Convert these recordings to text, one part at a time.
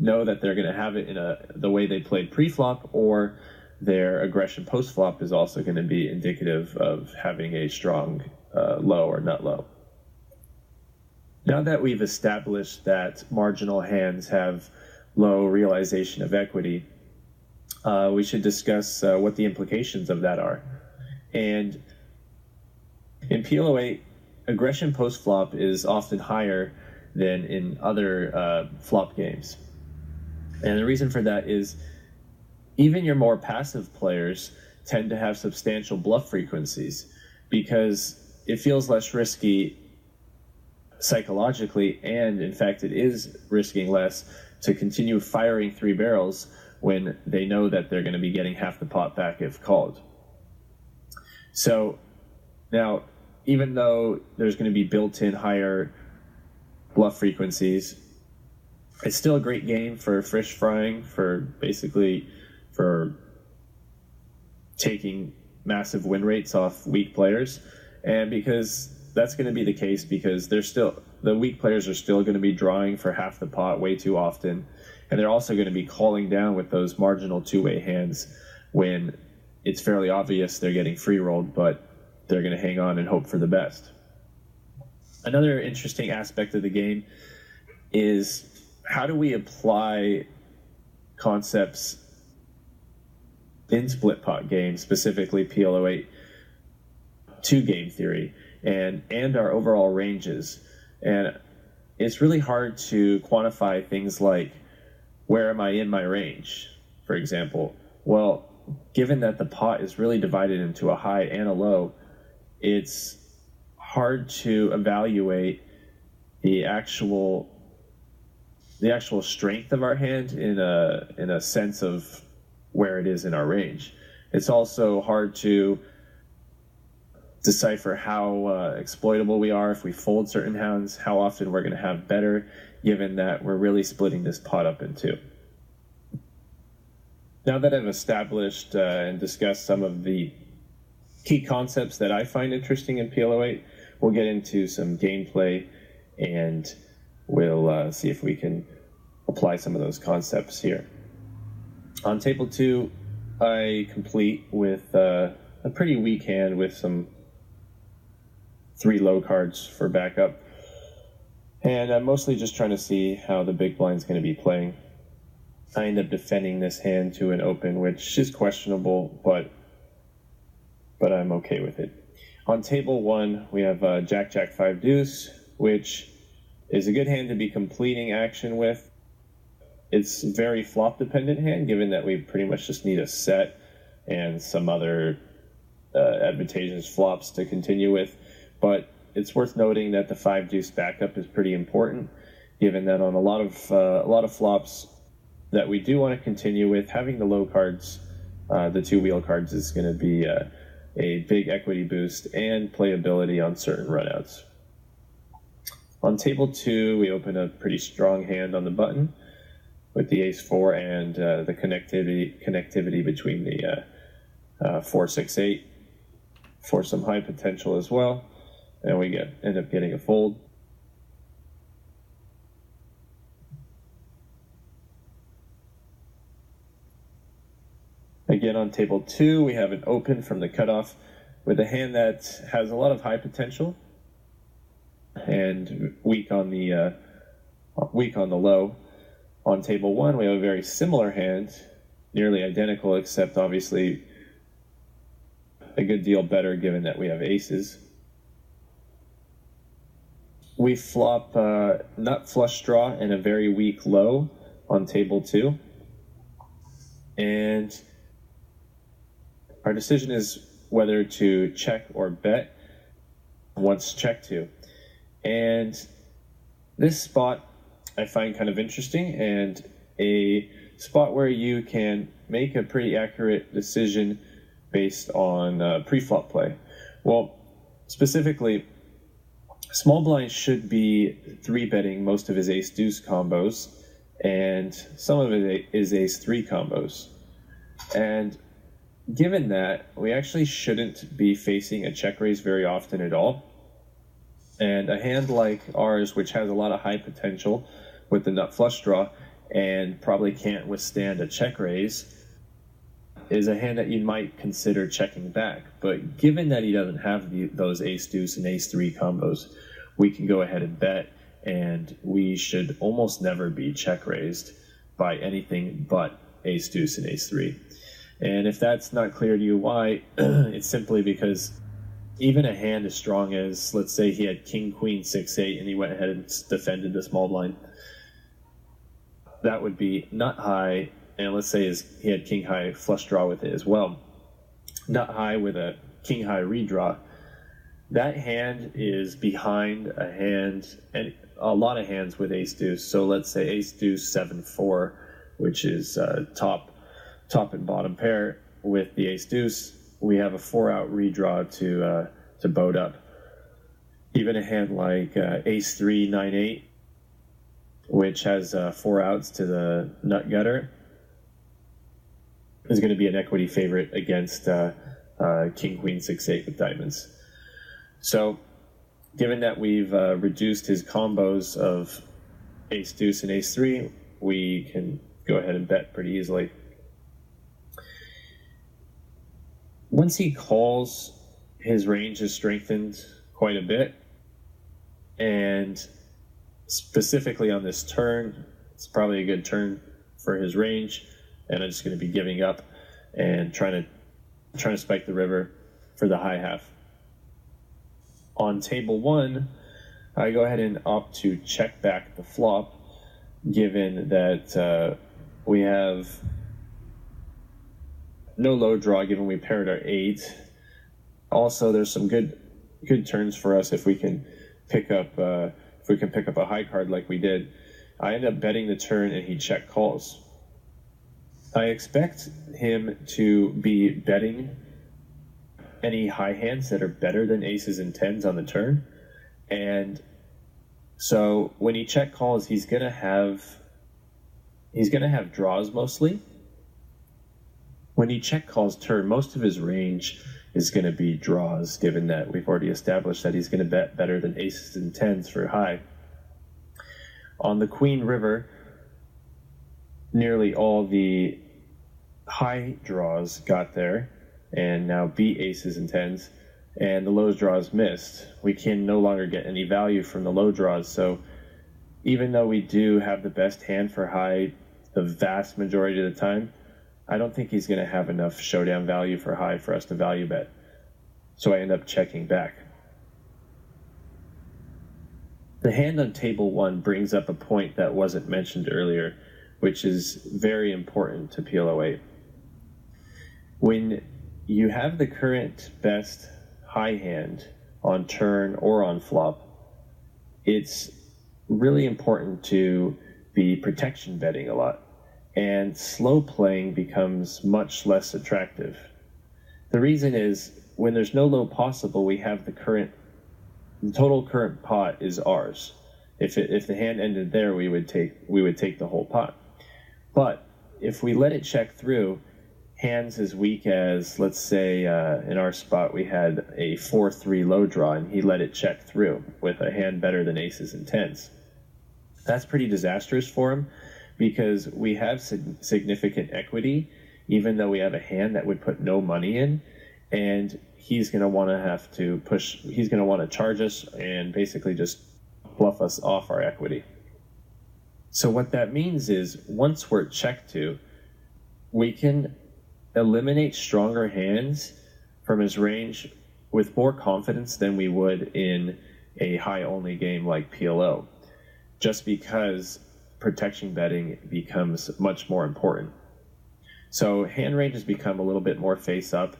know that they're going to have it in the way they played pre-flop, or their aggression post-flop is also going to be indicative of having a strong low or nut low. Now that we've established that marginal hands have low realization of equity, we should discuss what the implications of that are. And in PLO8, aggression post-flop is often higher than in other flop games. And the reason for that is even your more passive players tend to have substantial bluff frequencies because it feels less risky psychologically, and in fact it is risking less to continue firing three barrels when they know that they're going to be getting half the pot back if called. So now, even though there's going to be built-in higher bluff frequencies, it's still a great game for fish frying, for taking massive win rates off weak players. And because that's going to be the case, because the weak players are still going to be drawing for half the pot way too often, and they're also going to be calling down with those marginal two-way hands when it's fairly obvious they're getting free rolled, but they're going to hang on and hope for the best. Another interesting aspect of the game is how do we apply concepts in split pot games, specifically PLO8, to game theory and our overall ranges. And it's really hard to quantify things like, where am I in my range, for example? Well, given that the pot is really divided into a high and a low, it's hard to evaluate the actual strength of our hand in a sense of where it is in our range. It's also hard to decipher how exploitable we are if we fold certain hands, how often we're going to have better, given that we're really splitting this pot up in two. Now that I've established and discussed some of the key concepts that I find interesting in PLO8, we'll get into some gameplay and we'll see if we can apply some of those concepts here. On table 2, I complete with a pretty weak hand with some 3 low cards for backup. And I'm mostly just trying to see how the big blind's going to be playing. I end up defending this hand to an open, which is questionable, but I'm okay with it. On table 1, we have Jack, Jack, 5 deuce, which is a good hand to be completing action with. It's a very flop-dependent hand, given that we pretty much just need a set and some other advantageous flops to continue with. But it's worth noting that the 5 deuce backup is pretty important, given that on a lot of flops that we do want to continue with, having the low cards, the 2 wheel cards, is going to be a big equity boost and playability on certain runouts. On table 2, we open a pretty strong hand on the button with the ace-4 and the connectivity between the 4-6-8 for some high potential as well. And we end up getting a fold. Again, on table 2, we have an open from the cutoff with a hand that has a lot of high potential and weak on the low. On table 1, we have a very similar hand, nearly identical, except obviously a good deal better given that we have aces. We flop nut flush draw and a very weak low on table 2. And our decision is whether to check or bet once checked to. And this spot I find kind of interesting, and a spot where you can make a pretty accurate decision based on pre-flop play. Well, specifically, small blind should be 3-betting most of his ace-deuce combos, and some of it is ace-3 combos. And given that, we actually shouldn't be facing a check raise very often at all. And a hand like ours, which has a lot of high potential with the nut flush draw, and probably can't withstand a check raise, is a hand that you might consider checking back. But given that he doesn't have those ace-deuce and ace-3 combos, we can go ahead and bet, and we should almost never be check raised by anything but ace-deuce and ace-3. And if that's not clear to you why, it's simply because even a hand as strong as, let's say he had king, queen, 6-8, and he went ahead and defended the small blind, that would be nut high, and let's say he had king high flush draw with it as well. Nut high with a king high redraw. That hand is behind a hand, and a lot of hands with ace deuce. So let's say ace deuce 7-4, which is top and bottom pair with the ace deuce. We have a 4-out redraw to boat up. Even a hand like ace 3 9-8, which has 4 outs to the nut gutter, is going to be an equity favorite against king queen 6-8 with diamonds. So given that we've reduced his combos of ace deuce and ace 3, we can go ahead and bet pretty easily. Once he calls, his range is strengthened quite a bit, and specifically on this turn, it's probably a good turn for his range, and I'm just going to be giving up and trying to spike the river for the high half. On table 1, I go ahead and opt to check back the flop, given that we have no low draw, given we paired our 8. Also, there's some good turns for us if we can pick up a high card like we did. I end up betting the turn, and he check calls. I expect him to be betting any high hands that are better than aces and tens on the turn, and so when he check calls, he's gonna have draws mostly. When he check calls turn, most of his range is going to be draws, given that we've already established that he's going to bet better than aces and tens for high. On the queen river, nearly all the high draws got there and now beat aces and tens, and the low draws missed. We can no longer get any value from the low draws, so even though we do have the best hand for high the vast majority of the time, I don't think he's going to have enough showdown value for high for us to value bet. So I end up checking back. The hand on table 1 brings up a point that wasn't mentioned earlier, which is very important to PLO8. When you have the current best high hand on turn or on flop, it's really important to be protection betting a lot, and slow playing becomes much less attractive. The reason is, when there's no low possible, we have the total current pot is ours. If the hand ended there, we would take the whole pot. But if we let it check through, hands as weak as, let's say in our spot we had a 4-3 low draw, and he let it check through with a hand better than aces and tens. That's pretty disastrous for him, because we have significant equity, even though we have a hand that would put no money in, and he's going to want to charge us and basically just bluff us off our equity. So what that means is, once we're checked to, we can eliminate stronger hands from his range with more confidence than we would in a high-only game like PLO, just because protection betting becomes much more important. So hand ranges become a little bit more face-up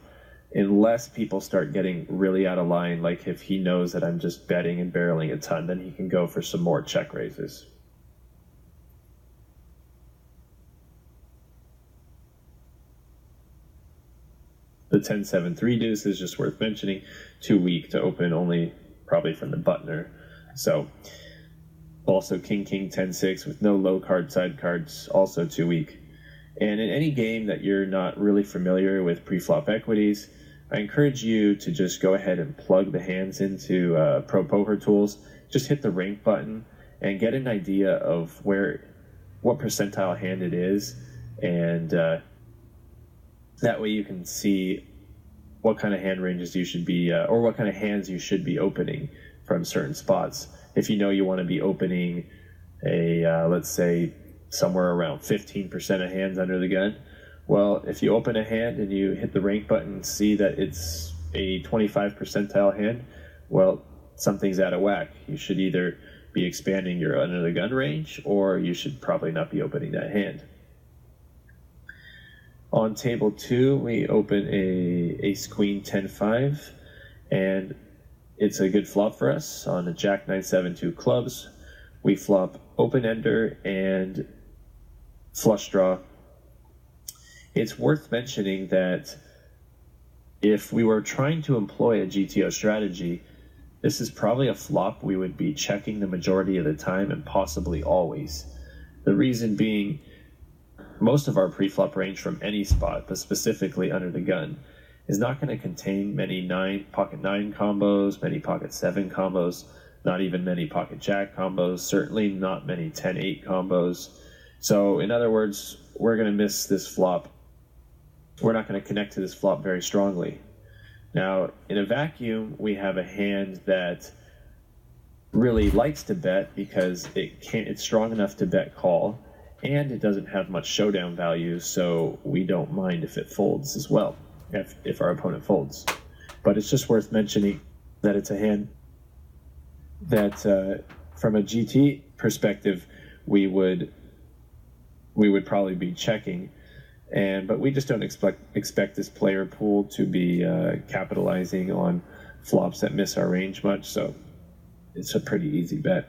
unless people start getting really out of line, like if he knows that I'm just betting and barreling a ton, then he can go for some more check raises. The 10-7 3 deuce is just worth mentioning. Too weak to open, only probably from the buttoner. So also king 10-6 with no low card side cards, also too weak. And in any game that you're not really familiar with pre-flop equities, I encourage you to just go ahead and plug the hands into Pro Poker Tools. Just hit the rank button and get an idea of where what percentile hand it is, and that way you can see what kind of hand ranges you should be, or what kind of hands you should be opening from certain spots. If you know you want to be opening let's say somewhere around 15% of hands under the gun, well, if you open a hand and you hit the rank button and see that it's a 25 percentile hand, well, something's out of whack. You should either be expanding your under the gun range, or you should probably not be opening that hand. On table 2, we open a ace queen 10-5, and it's a good flop for us. On a jack 9-7 2 clubs, we flop open ender and flush draw. It's worth mentioning that if we were trying to employ a GTO strategy, this is probably a flop we would be checking the majority of the time, and possibly always. The reason being, most of our pre-flop range from any spot, but specifically under the gun, is not going to contain many pocket 9 combos, many pocket 7 combos, not even many pocket jack combos, certainly not many 10-8 combos. So in other words, we're going to miss this flop. We're not going to connect to this flop very strongly. Now, in a vacuum, we have a hand that really likes to bet because it's strong enough to bet call, and it doesn't have much showdown value, so we don't mind if it folds as well, if our opponent folds. But it's just worth mentioning that it's a hand that, from a GT perspective, we would probably be checking. But we just don't expect this player pool to be capitalizing on flops that miss our range much, so it's a pretty easy bet.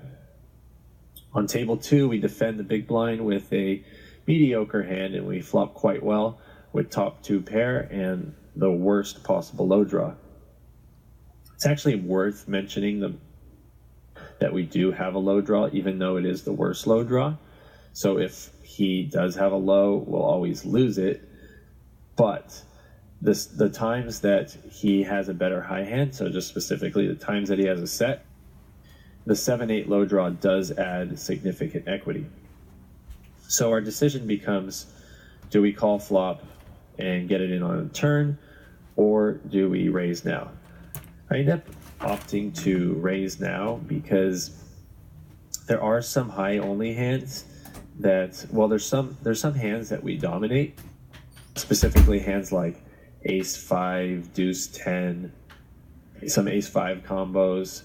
On table 2, we defend the big blind with a mediocre hand, and we flop quite well with top 2 pair and the worst possible low draw. It's actually worth mentioning that we do have a low draw, even though it is the worst low draw. So if he does have a low, we'll always lose it. But the times that he has a better high hand, so just specifically the times that he has a set, the 7-8 low draw does add significant equity. So our decision becomes, do we call flop and get it in on a turn, or do we raise now? I end up opting to raise now because there are some high only hands that, well, there's some hands that we dominate, specifically hands like ace 5, deuce 10, some ace 5 combos.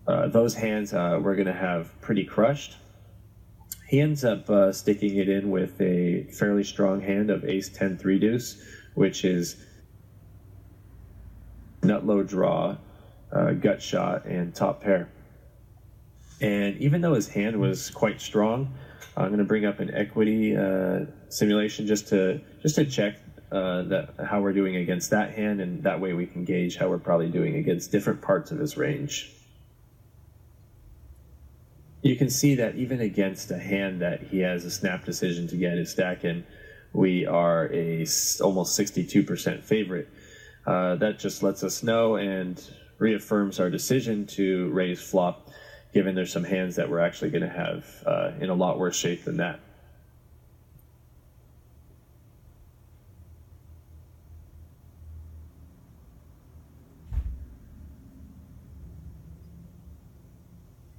Those hands we're going to have pretty crushed. He ends up sticking it in with a fairly strong hand of ace 10 3 deuce, which is nut low draw, gut shot, and top pair. And even though his hand was quite strong, I'm going to bring up an equity simulation just to check how we're doing against that hand, and that way we can gauge how we're probably doing against different parts of his range. You can see that even against a hand that he has a snap decision to get his stack in, we are almost 62% favorite. That just lets us know and reaffirms our decision to raise flop, given there's some hands that we're actually going to have in a lot worse shape than that.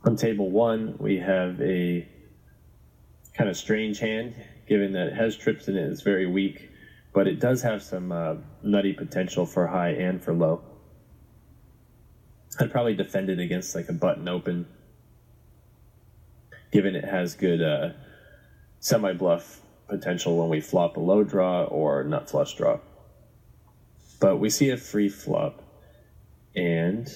On table 1, we have a kind of strange hand, given that it has trips in it. It's very weak, but it does have some nutty potential for high and for low. I'd probably defend it against like a button open, given it has good semi-bluff potential when we flop a low draw or nut flush draw. But we see a free flop, and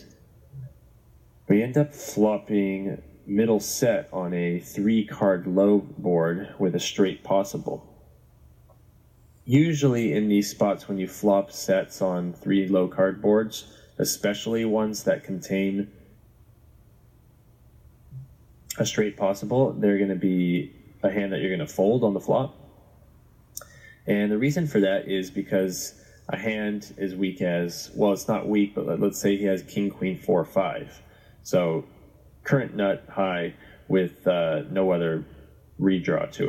we end up flopping middle set on a 3-card low board with a straight possible. Usually in these spots when you flop sets on 3 low card boards, especially ones that contain a straight possible, they're going to be a hand that you're going to fold on the flop. And the reason for that is because a hand is weak as, well, it's not weak, but let's say he has king, queen, 4, 5. So current nut high with no other redraw to it.